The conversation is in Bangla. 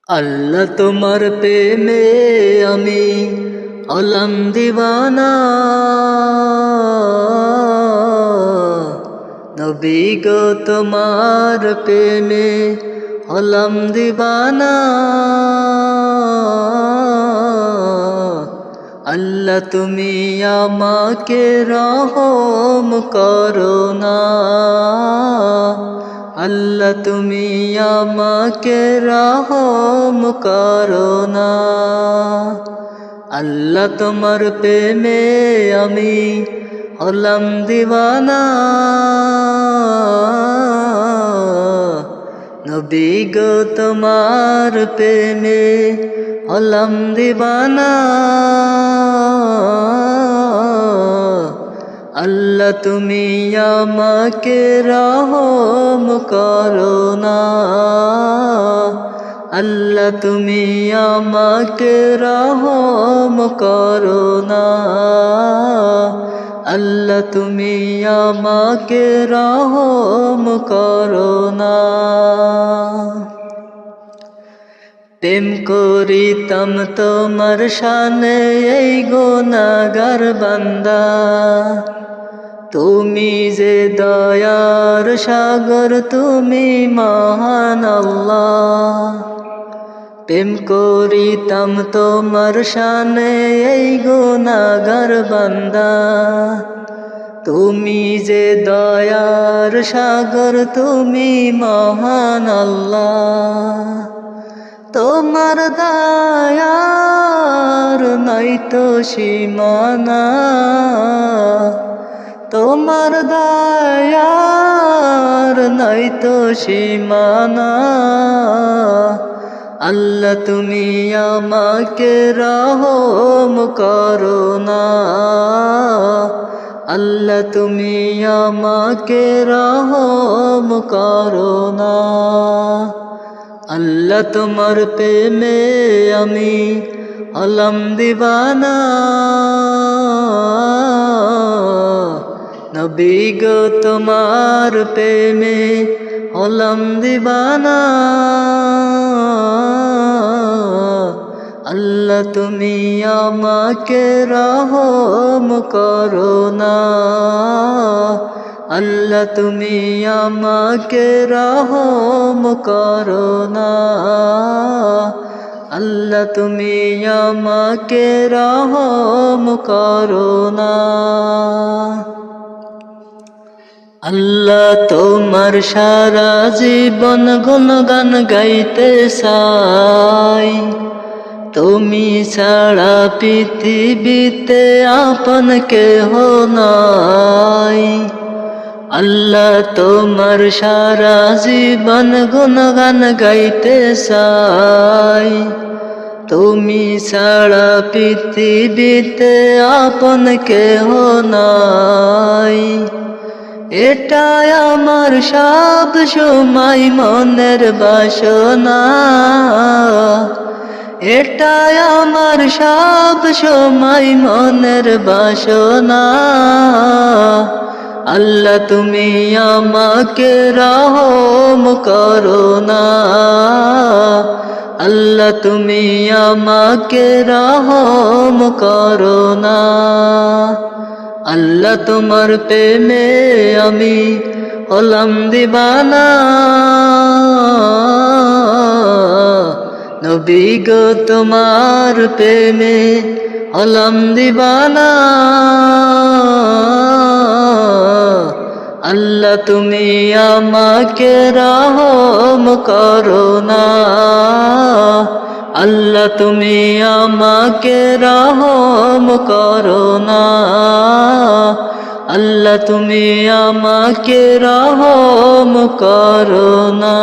আল্লাহ তোমার প্রেমে আমি হলাম দিওয়ানা, নবী গো তোমার প্রেমে হলাম দিওয়ানা। আল্লাহ তুমি আমাকে রহম করো না, আল্লাহ তুমি আমাকে রহম করো না। আল্লাহ তোমার প্রেমে আমি হলাম দিওয়ানা, নবী গো তোমার প্রেমে হলাম দিওয়ানা। আল্লাহ তুমি আমাকে রহম করো না, আল্লাহ তুমি আমাকে রহম করো না, আল্লাহ তুমি আমাকে রহম করো না। প্রেম করিতাম তোমার শানে এই গুনাহগার বান্দা, তুমি যে দয়ার সাগর তুমি মহান আল্লাহ। প্রেম করিতাম তোমার শানে এই গুনাহগার বান্দা, তুমি যে দয়ার সাগর তুমি মহান আল্লাহ। তোমার দয়ার নাই তো সীমানা, তোমার দয়ার নাই তো সীমানা। আল্লাহ তুমি আমাকে রহম করো না, আল্লাহ তুমি আমাকে রহম করো না। আল্লাহ তোমার প্রেমে আমি হলাম দিওয়ানা, নবী গো তোমার প্রেমে হলাম দিওয়ানা। আল্লাহ তুমি আমাকে রহম করো না, আল্লাহ তুমি আমাকে রহম করো না, আল্লাহ তুমি আমাকে রহম করো না। আল্লাহ তোমার সারা জীবন গুণগান গাইতে চাই, তুমি ছাড়া পৃথিবীতে আপন কেহ নাই। আল্লাহ তোমার সারা জীবন গুণগান গাইতে চাই, তুমি ছাড়া পৃথিবীতে আপন কেহ নাই। এটাই আমার সব সময় মনের বাসনা, এটাই আমার সব সময় মনের বাসনা। আল্লাহ তুমি আমাকে রহম করো না, আল্লাহ তুমি আমাকে রহম করো না। আল্লাহ তোমার প্রেমে আমি হলাম দিওয়ানা, নবী গো তোমার প্রেমে হলাম দিওয়ানা। আল্লাহ তুমি আমাকে রহম করো না, আল্লাহ তুমি আমাকে রহম করো না, আল্লাহ তুমি আমাকে রহম করো না।